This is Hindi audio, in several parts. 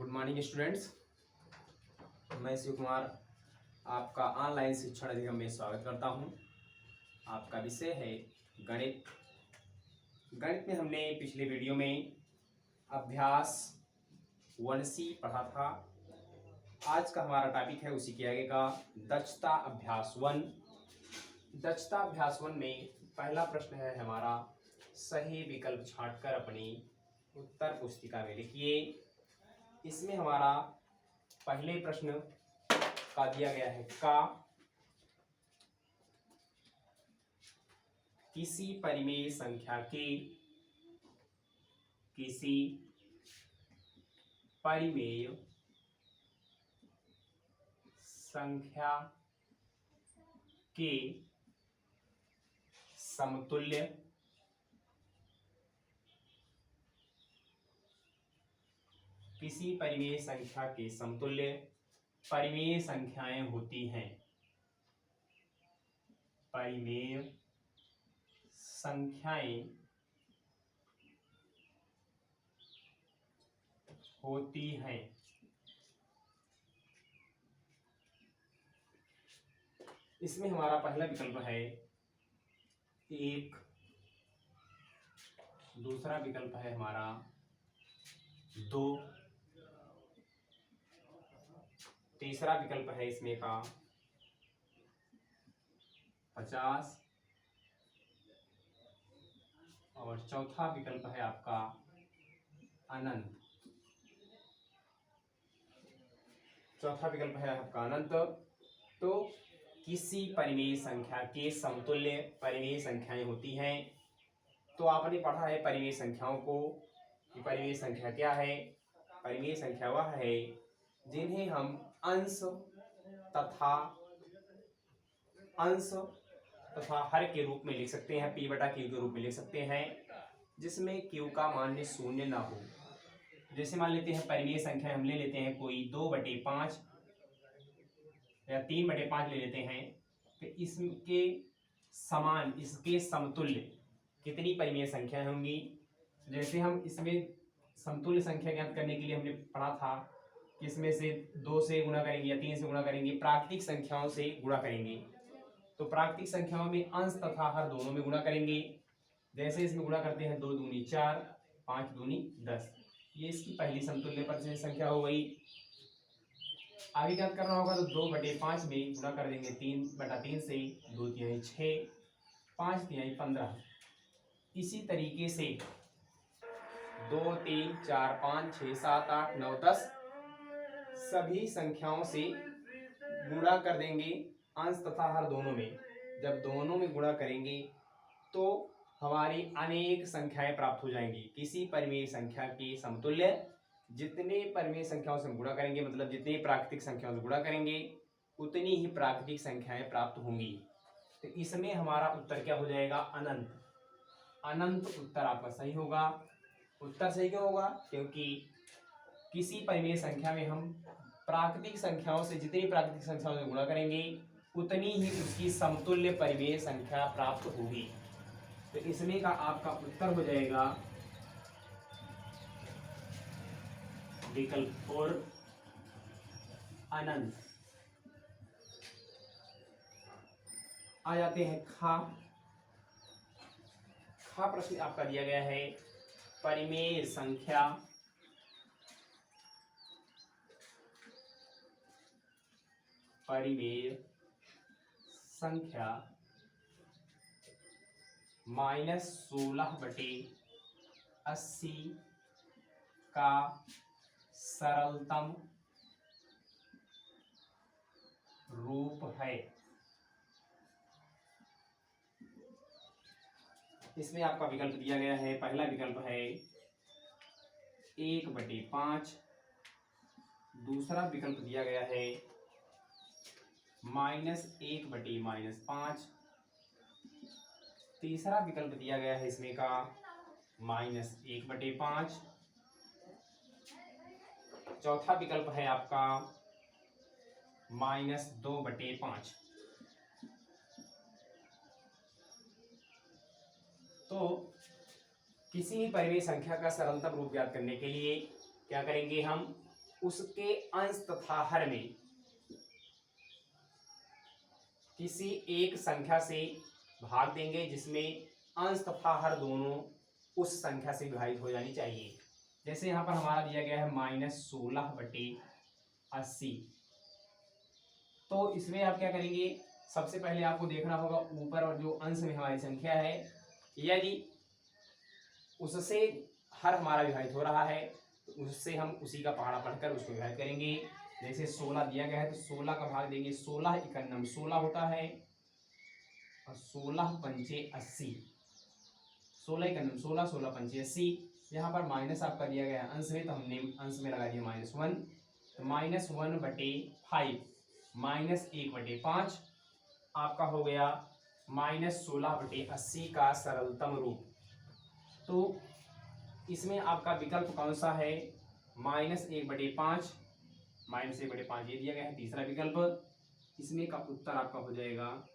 Good morning students. मैं शिव कुमार आपका ऑनलाइन शिक्षण अधिगम में स्वागत करता हूं। आपका विषय है गणित। गणित में हमने पिछले वीडियो में अभ्यास 1C पढ़ा था। आज का हमारा टॉपिक है उसी के आगे का दक्षता अभ्यास 1। दक्षता अभ्यास 1 में पहला प्रश्न है हमारा, सही विकल्प छांटकर अपनी उत्तर पुस्तिका में लिखिए। इसमें हमारा पहले प्रश्न का दिया गया है का किसी परिमेय संख्या के समतुल्य किसी परिमेय संख्या के समतुल्य परिमेय संख्याएं होती हैं। परिमेय संख्याएं होती हैं। इसमें हमारा पहला विकल्प है 1, दूसरा विकल्प है हमारा 2, तीसरा विकल्प है इसमें का 50 और चौथा विकल्प है आपका अनंत। तो किसी परिमेय संख्या के समतुल्य परिमेय संख्याएं होती हैं। तो आपने पढ़ा है परिमेय संख्याओं को कि परिमेय संख्या क्या है। परिमेय संख्या वह है जिन्हें हम अंश तथा हर के रूप में लिख सकते हैं, p बटा q के रूप में लिख सकते हैं, जिसमें q का मान शून्य ना हो। जैसे मान लेते हैं परिमेय संख्या हम ले लेते हैं कोई 2/5 या 3/5 ले लेते हैं, तो इसके समान इसके समतुल्य कितनी परिमेय संख्या होंगी। जैसे हम इसमें समतुल्य संख्या ज्ञात करने के लिए हमने पढ़ा था कि इसमें से 2 से गुणा करेंगे या 3 से गुणा करेंगे, प्राकृतिक संख्याओं से गुणा करेंगे। तो प्राकृतिक संख्याओं में अंश तथा हर दोनों में गुणा करेंगे। जैसे इसमें गुणा करते हैं 2 दूनी 4, 5 दूनी 10, ये इसकी पहली समतुल्य परिमेय संख्या हो गई। आगे क्या करना होगा, तो 2/5 में गुणा कर देंगे 3/3 से, 2 तिहाई 6, 5 तिहाई 15। इसी तरीके से 2, 3, 4, 5, 6, 7, 8, 9, 10 सभी संख्याओं से गुणा कर देंगे अंश तथा हर दोनों में। जब दोनों में गुणा करेंगे तो हमारी अनेक संख्याएं प्राप्त हो जाएंगी। किसी परिमेय संख्या के समतुल्य जितने परिमेय संख्याओं से गुणा करेंगे, मतलब जितनी प्राकृतिक संख्याओं से गुणा करेंगे उतनी ही प्राकृतिक संख्याएं प्राप्त होंगी। तो इसमें हमारा उत्तर क्या हो जाएगा, अनंत। अनंत उत्तर आपका सही होगा। उत्तर सही क्यों होगा, क्योंकि किसी परिमेय संख्या में हम प्राकृतिक संख्याओं से जितनी प्राकृतिक संख्याओं से गुणा करेंगे उतनी ही उसकी समतुल्य परिमेय संख्या प्राप्त होगी। तो इसमें का आपका उत्तर हो जाएगा विकल्प और अनंत। आ जाते हैं खा प्रश्न आपका दिया गया है, परिमेय संख्या -16/80 का सरलतम रूप है। इसमें आपका विकल्प दिया गया है, पहला विकल्प है 1/5, दूसरा विकल्प दिया गया है -1/-5, तीसरा विकल्प दिया गया है इसमें का -1/5, चौथा विकल्प है आपका -2/5। तो किसी भी परिमेय संख्या का सरलतम रूप ज्ञात करने के लिए क्या करेंगे, हम उसके अंश तथा हर में किसी एक संख्या से भाग देंगे जिसमें अंश तथा हर दोनों उस संख्या से विभाजित हो जानी चाहिए। जैसे यहाँ पर हमारा दिया गया है -16/80। तो इसमें आप क्या करेंगे, सबसे पहले आपको देखना होगा ऊपर और जो अंश में हमारी संख्या है, यदि उससे हर हमारा विभाजित हो रहा है तो उससे हम उसी का पहाड़ा पढ़कर उसको विभाजित करेंगे। जैसे 16 दिया गया है तो 16 का भाग देंगे, 16 × 16 होता है और 16 पंचे 80, 16 × 16, 16 पंचे 80। यहाँ पर माइनस आपका दिया गया है अंश में, तो हमने अंश में लगा दिया -1, तो -1/5 -1/5 आपका हो गया -16/80 का सरलतम रूप। तो इसमें आपका विकल्प कौन सा है, -1/5, -1/5 ये दिया गया है तीसरा विकल्प। इसमें का उत्तर आपका हो जाएगा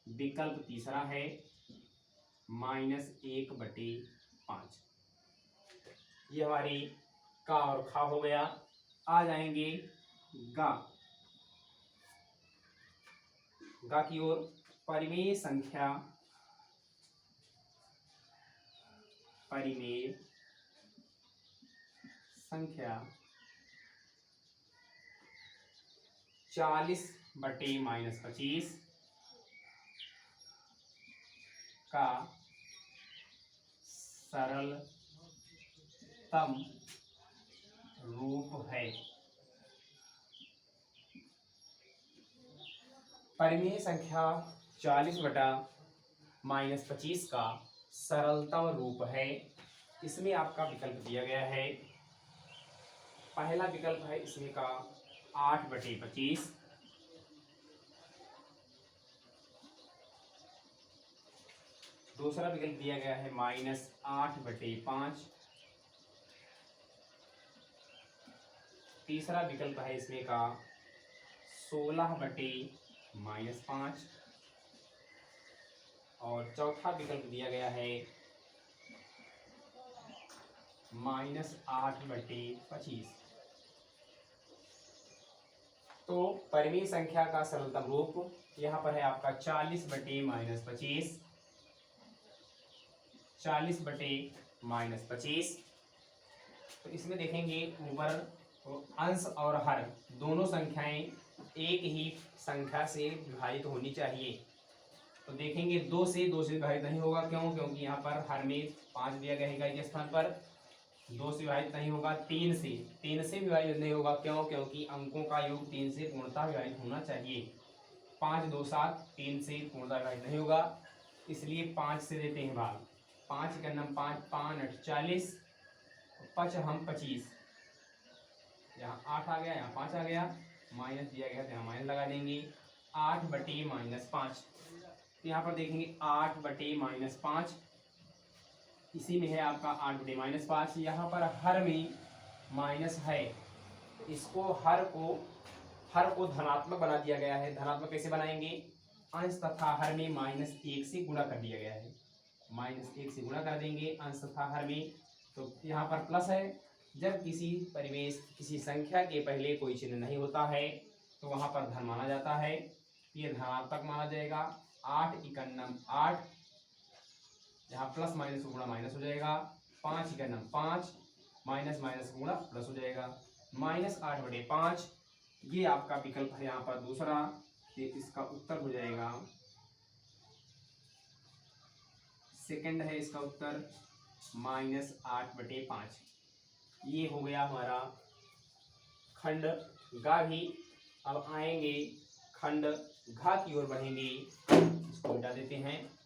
विकल्प तीसरा है -1/5। ये हमारी का और खा हो गया। आ जाएंगे गा की ओर। परिमेय संख्या 40/-25 का सरलतम रूप है। परिमेय संख्या 40/-25 का सरलतम रूप है। इसमें आपका विकल्प दिया गया है, पहला विकल्प है इसमें का 8/25, दूसरा विकल्प दिया गया है -8/5, तीसरा विकल्प है इसमें का 16/-5 और चौथा विकल्प दिया गया है -8/25। तो परिमेय संख्या का सरलतम रूप यहाँ पर है आपका 40/-25, 40/-25। तो इसमें देखेंगे ऊपर अंश और हर दोनों संख्याएं एक ही संख्या से विभाजित होनी चाहिए। तो देखेंगे 2 से विभाजित नहीं होगा, क्यों? क्योंकि यहाँ पर हर में 5 दिया गया है इकाई के स्थान पर, 2 से विभाजित नहीं होगा। 3 से विभाजित नहीं होगा, क्यों? क्योंकि अंकों का योग 3 से पूर्णतः विभाजित होना चाहिए। 5 2 7, 3 से पूर्णतः विभाजित नहीं होगा, इसलिए 5 से देते हैं भाग। 5 × 5, 5 8 40, 5 हम 25, यहाँ 8 आ गया, यहाँ 5 आ गया, माइनस दिया गया तो यहाँ माइनस लगा देंगे। 8/-5, तो यहाँ पर देखेंगे 8/-5, इसी में है आपका 8/-5। यहाँ पर हर में माइनस है, तो इसको हर को धनात्मक बना दिया गया है। धनात्मक कैसे बनाएंगे, अंश तथा हर में -1 से गुणा कर दिया गया है, -1 से गुणा कर देंगे अंश तथा हर में। तो यहाँ पर प्लस है, जब किसी संख्या के पहले कोई चिन्ह नहीं होता है तो वहाँ पर धन माना जाता है, ये धनात्मक माना जाएगा। 8 × 8, यहाँ प्लस माइनस गुणा माइनस हो जाएगा। 5 × 5, माइनस माइनस गुणा प्लस हो जाएगा। -8/5 ये आपका विकल्प है यहाँ पर दूसरा, ये इसका उत्तर हो जाएगा, सेकंड है इसका उत्तर -8/5। ये हो गया हमारा खंड गा भी। अब आएंगे खंड घा की ओर बढ़ेंगे, इसको मिटा देते हैं।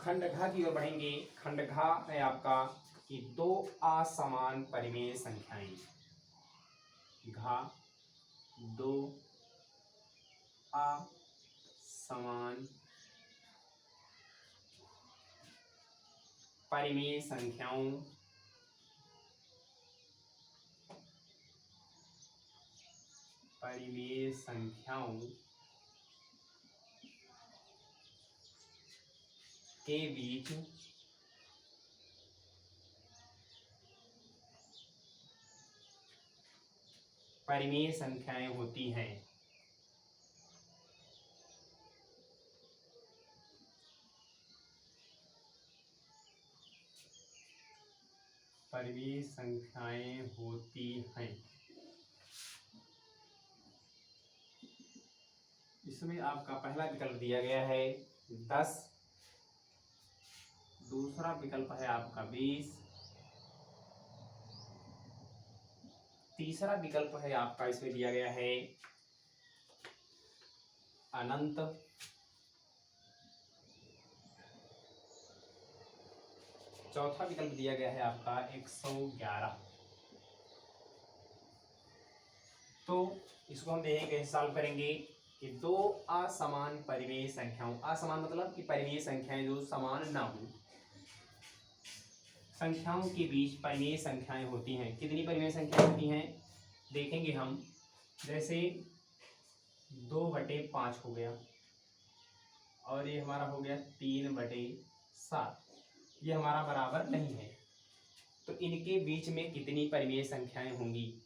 खंड घा की ओर बढ़ेंगे। खंड घा है आपका कि 2 असमान परिमेय संख्याएं, घा 2 असमान परिमेय संख्याओं के बीच परिमेय संख्याएं होती हैं। परिमेय संख्याएं होती हैं। इसमें आपका पहला विकल्प दिया गया है 10, दूसरा विकल्प है आपका 20, तीसरा विकल्प है आपका इसमें दिया गया है अनंत, चौथा विकल्प दिया गया है आपका 111। तो इसको हम देखेंगे कैसे सॉल्व करेंगे कि दो असमान परिमेय संख्याओं, असमान मतलब कि परिमेय संख्याएं जो समान ना हो, संख्याओं के बीच परिमेय संख्याएं होती हैं। कितनी परिमेय संख्याएं होती हैं देखेंगे हम। जैसे 2/5 हो गया और ये हमारा हो गया 3/7, ये हमारा बराबर नहीं है। तो इनके बीच में कितनी परिमेय संख्याएं होंगी,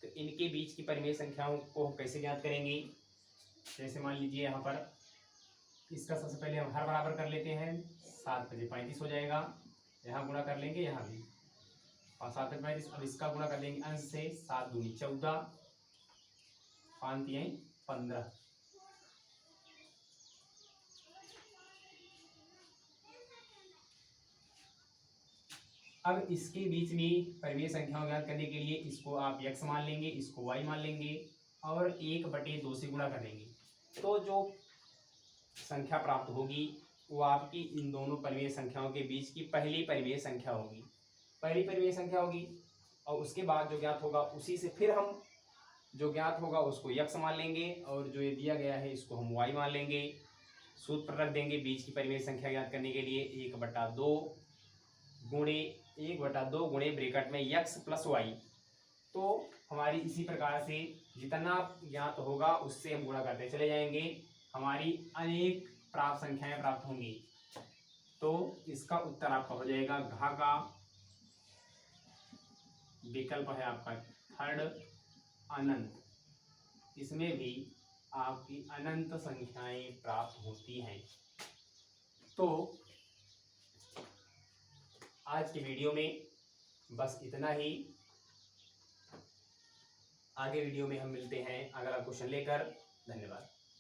तो इनके बीच की परिमेय संख्याओं को हम कैसे ज्ञात करेंगे। जैसे मान लीजिए यहाँ पर इसका सबसे पहले हम हर बराबर कर लेते हैं, 7×5 हो जाएगा, यहाँ गुणा कर लेंगे यहाँ भी, और 7×5। अब इसका गुणा कर देंगे अंश से, 7×2 = 14, 5×3 = 15। अब इसके बीच में परिमेय संख्याओं ज्ञात करने के लिए इसको आप x मान लेंगे, इसको y मान लेंगे और 1/2 से गुणा कर देंगे। तो जो संख्या प्राप्त होगी वो आपकी इन दोनों परिमेय संख्याओं के बीच की पहली परिमेय संख्या होगी, पहली परिमेय संख्या होगी। और उसके बाद जो ज्ञात होगा उसी से फिर हम जो ज्ञात होगा उसको x मान लेंगे और जो ये दिया गया है इसको हम y मान लेंगे। सूत्र पर रख देंगे बीच की परिमेय संख्या ज्ञात करने के लिए 1/2 गुणे ब्रैकेट में x + y। तो हमारी इसी प्रकार से जितना ज्ञात होगा उससे हम गुणा करते चले जाएंगे, हमारी अनेक प्राप्त संख्याएं प्राप्त होंगी। तो इसका उत्तर आपका हो जाएगा घ का विकल्प है आपका थर्ड, अनंत। इसमें भी आपकी अनंत संख्याएं प्राप्त होती हैं। तो आज की वीडियो में बस इतना ही। आगे वीडियो में हम मिलते हैं अगला क्वेश्चन लेकर। धन्यवाद।